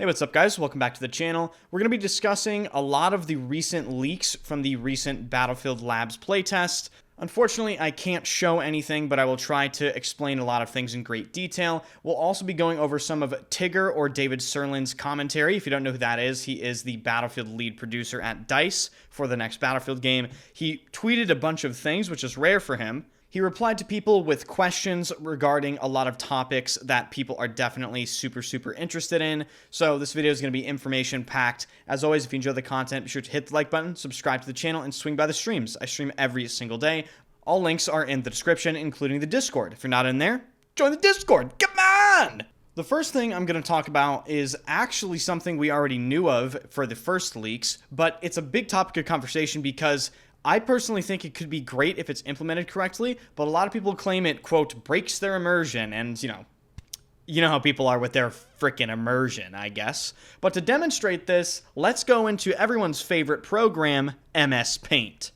Hey, what's up guys? Welcome back to the channel. We're going to be discussing a lot of the recent leaks from the recent Battlefield Labs playtest. Unfortunately, I can't show anything, but I will try to explain a lot of things in great detail. We'll also be going over some of Tigger or David Sirlin's commentary. If you don't know who that is, he is the Battlefield lead producer at DICE for the next Battlefield game. He tweeted a bunch of things, which is rare for him. He replied to people with questions regarding a lot of topics that people are definitely super interested in. So this video is going to be information packed. As always, if you enjoy the content, be sure to hit the like button, subscribe to the channel, and swing by the streams. I stream every single day. All links are in the description, including the Discord. If you're not in there, join the Discord. Come on! The first thing I'm going to talk about is actually something we already knew of for the first leaks, but it's a big topic of conversation because I personally think it could be great if it's implemented correctly, but a lot of people claim it, quote, breaks their immersion, and, you know how people are with their frickin' immersion, I guess. But to demonstrate this, let's go into everyone's favorite program, MS Paint.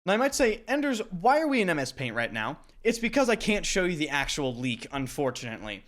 Now, I might say, Enders, why are we in MS Paint right now? It's because I can't show you the actual leak, unfortunately.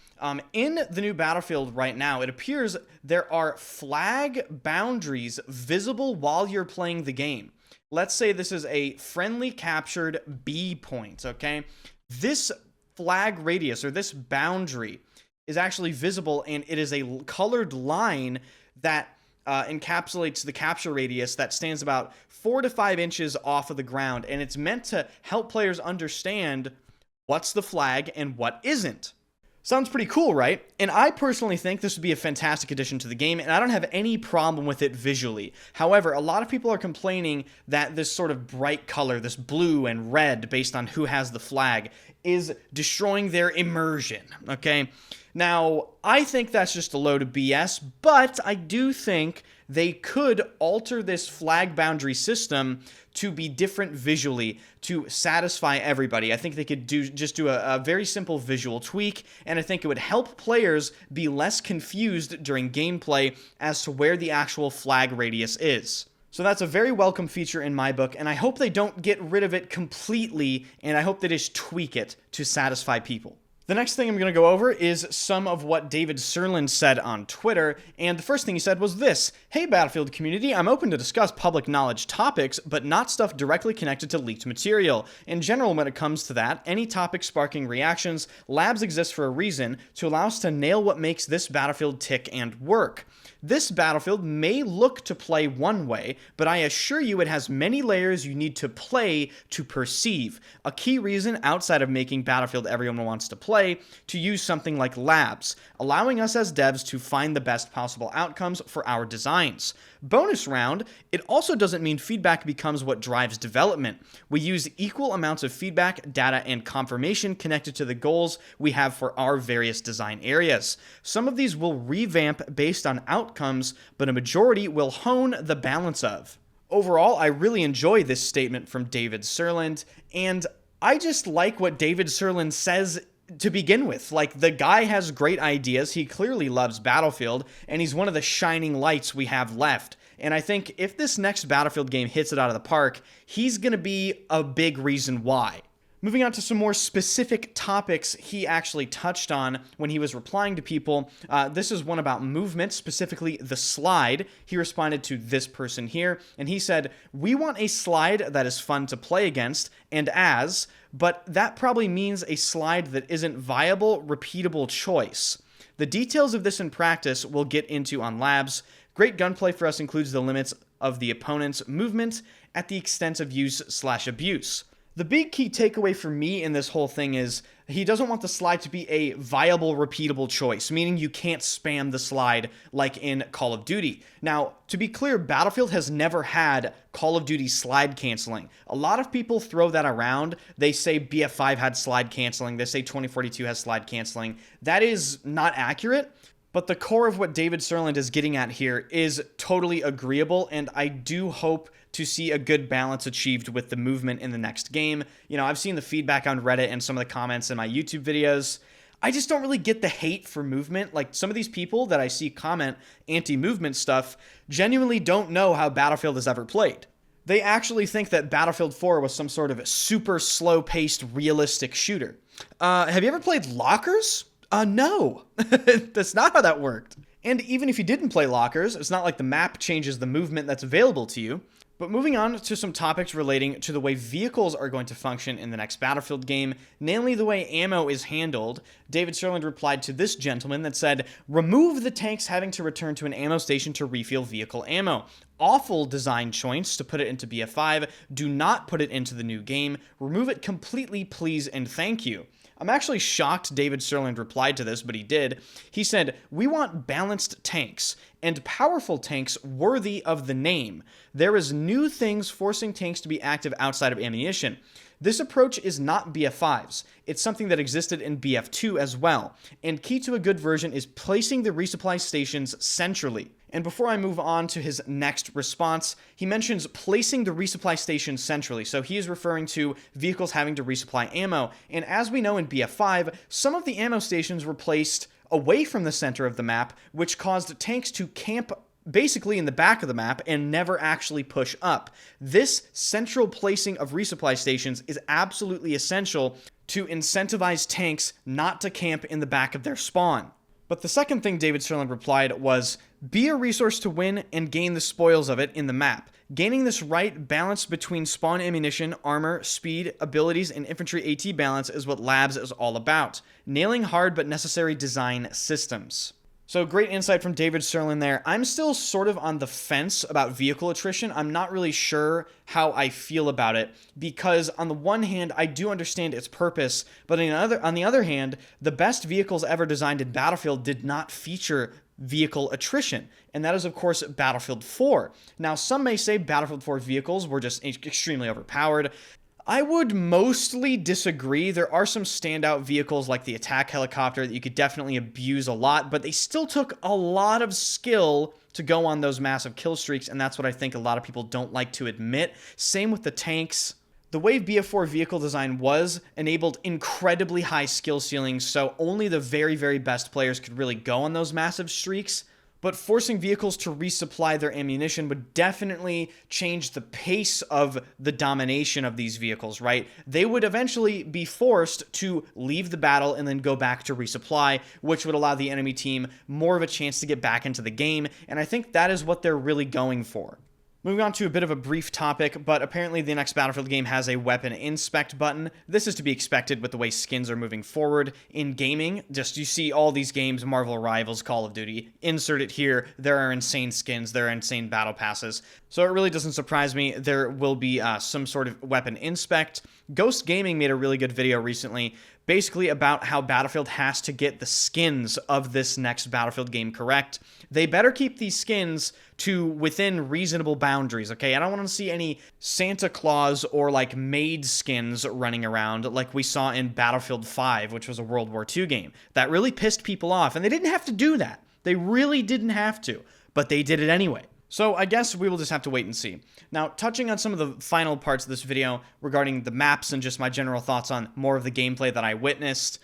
In the new Battlefield right now, it appears there are flag boundaries visible while you're playing the game. Let's say this is a friendly captured B point, okay? This flag radius, or this boundary, is actually visible, and it is a colored line that encapsulates the capture radius that stands about 4 to 5 inches off of the ground, and it's meant to help players understand what's the flag and what isn't. Sounds pretty cool, right? And I personally think this would be a fantastic addition to the game, and I don't have any problem with it visually. However, a lot of people are complaining that this sort of bright color, this blue and red based on who has the flag, is destroying their immersion, okay? Now, I think that's just a load of BS, but I do think they could alter this flag boundary system to be different visually to satisfy everybody. I think they could just do a very simple visual tweak, and I think it would help players be less confused during gameplay as to where the actual flag radius is. So that's a very welcome feature in my book, and I hope they don't get rid of it completely, and I hope they just tweak it to satisfy people. The next thing I'm going to go over is some of what David Sirlin said on Twitter, and the first thing he said was this: "Hey Battlefield community, I'm open to discuss public knowledge topics, but not stuff directly connected to leaked material. In general, when it comes to that, any topic sparking reactions, labs exist for a reason, to allow us to nail what makes this Battlefield tick and work. This Battlefield may look to play one way, but I assure you it has many layers you need to play to perceive. A key reason, outside of making Battlefield everyone wants to play, to use something like labs, allowing us as devs to find the best possible outcomes for our designs. Bonus round, it also doesn't mean feedback becomes what drives development. We use equal amounts of feedback, data, and confirmation connected to the goals we have for our various design areas. Some of these will revamp based on outcomes, but a majority will hone the balance of." Overall, I really enjoy this statement from David Sirlin, and I just like what David Sirlin says to begin with. Like, the guy has great ideas, he clearly loves Battlefield, and he's one of the shining lights we have left. And I think if this next Battlefield game hits it out of the park, he's gonna be a big reason why. Moving on to some more specific topics he actually touched on when he was replying to people. This is one about movement, specifically the slide. He responded to this person here, and he said, "We want a slide that is fun to play against and as, but that probably means a slide that isn't viable, repeatable choice. The details of this in practice we'll get into on labs. Great gunplay for us includes the limits of the opponent's movement at the extent of use/abuse." The big key takeaway for me in this whole thing is he doesn't want the slide to be a viable, repeatable choice, meaning you can't spam the slide like in Call of Duty. Now, to be clear, Battlefield has never had Call of Duty slide canceling. A lot of people throw that around. They say BF5 had slide canceling. They say 2042 has slide canceling. That is not accurate. But the core of what David Sirlin is getting at here is totally agreeable, and I do hope to see a good balance achieved with the movement in the next game. You know, I've seen the feedback on Reddit and some of the comments in my YouTube videos. I just don't really get the hate for movement. Like, some of these people that I see comment anti-movement stuff genuinely don't know how Battlefield has ever played. They actually think that Battlefield 4 was some sort of super slow-paced, realistic shooter. Have you ever played Lockers? No. That's not how that worked. And even if you didn't play lockers, it's not like the map changes the movement that's available to you. But moving on to some topics relating to the way vehicles are going to function in the next Battlefield game, namely the way ammo is handled, David Sirland replied to this gentleman that said, "Remove the tanks having to return to an ammo station to refuel vehicle ammo. Awful design choice to put it into BF5. Do not put it into the new game. Remove it completely, please and thank you." I'm actually shocked David Sirland replied to this, but he did. He said, "We want balanced tanks, and powerful tanks worthy of the name. There is new things forcing tanks to be active outside of ammunition. This approach is not BF5's. It's something that existed in BF2 as well. And key to a good version is placing the resupply stations centrally." And before I move on to his next response, he mentions placing the resupply station centrally. So he is referring to vehicles having to resupply ammo. And as we know in BF5, some of the ammo stations were placed away from the center of the map, which caused tanks to camp basically in the back of the map and never actually push up. This central placing of resupply stations is absolutely essential to incentivize tanks not to camp in the back of their spawn. But the second thing David Sirland replied was, "Be a resource to win and gain the spoils of it in the map. Gaining this right balance between spawn ammunition, armor, speed, abilities, and infantry AT balance is what Labs is all about. Nailing hard but necessary design systems." So great insight from David Sirland there. I'm still sort of on the fence about vehicle attrition. I'm not really sure how I feel about it because on the one hand, I do understand its purpose, but on the other hand, the best vehicles ever designed in Battlefield did not feature vehicle attrition, and that is of course Battlefield 4. Now some may say Battlefield 4 vehicles were just extremely overpowered. I would mostly disagree. There are some standout vehicles like the attack helicopter that you could definitely abuse a lot, but they still took a lot of skill to go on those massive kill streaks, and that's what I think a lot of people don't like to admit. Same with the tanks. The way BF4 vehicle design was enabled incredibly high skill ceilings, so only the very, very best players could really go on those massive streaks. But forcing vehicles to resupply their ammunition would definitely change the pace of the domination of these vehicles, right? They would eventually be forced to leave the battle and then go back to resupply, which would allow the enemy team more of a chance to get back into the game, and I think that is what they're really going for. Moving on to a bit of a brief topic, but apparently the next Battlefield game has a weapon inspect button. This is to be expected with the way skins are moving forward in gaming. Just you see all these games, Marvel Rivals, Call of Duty, insert it here. There are insane skins, there are insane battle passes. So it really doesn't surprise me there will be some sort of weapon inspect. Ghost Gaming made a really good video recently basically about how Battlefield has to get the skins of this next Battlefield game correct. They better keep these skins to within reasonable boundaries, okay? I don't want to see any Santa Claus or like maid skins running around like we saw in Battlefield 5, which was a World War II game. That really pissed people off, and they didn't have to do that. They really didn't have to, but they did it anyway. So I guess we will just have to wait and see. Now, touching on some of the final parts of this video regarding the maps and just my general thoughts on more of the gameplay that I witnessed,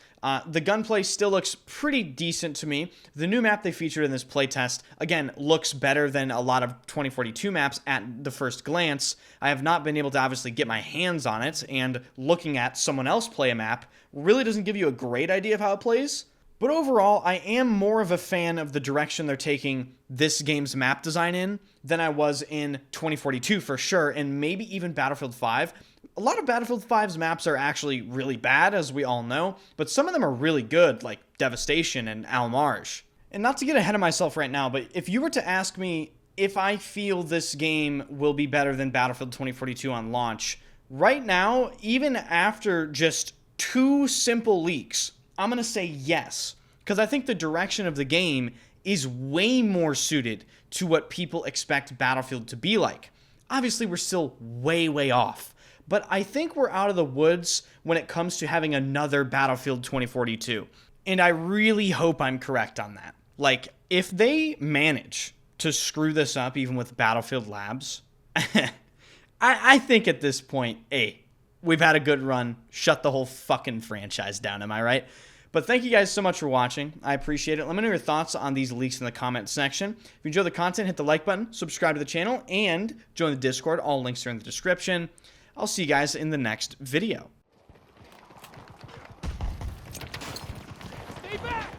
the gunplay still looks pretty decent to me. The new map they featured in this playtest, again, looks better than a lot of 2042 maps at the first glance. I have not been able to obviously get my hands on it, and looking at someone else play a map really doesn't give you a great idea of how it plays. But overall, I am more of a fan of the direction they're taking this game's map design in than I was in 2042 for sure, and maybe even Battlefield 5. A lot of Battlefield 5's maps are actually really bad, as we all know, but some of them are really good, like Devastation and Al Marj. And not to get ahead of myself right now, but if you were to ask me if I feel this game will be better than Battlefield 2042 on launch, right now, even after just 2 simple leaks, I'm going to say yes, because I think the direction of the game is way more suited to what people expect Battlefield to be like. Obviously, we're still way, way off, but I think we're out of the woods when it comes to having another Battlefield 2042, and I really hope I'm correct on that. Like, if they manage to screw this up even with Battlefield Labs, I think at this point, hey, we've had a good run, shut the whole fucking franchise down, am I right? But thank you guys so much for watching. I appreciate it. Let me know your thoughts on these leaks in the comment section. If you enjoy the content, hit the like button, subscribe to the channel, and join the Discord. All links are in the description. I'll see you guys in the next video. Stay back!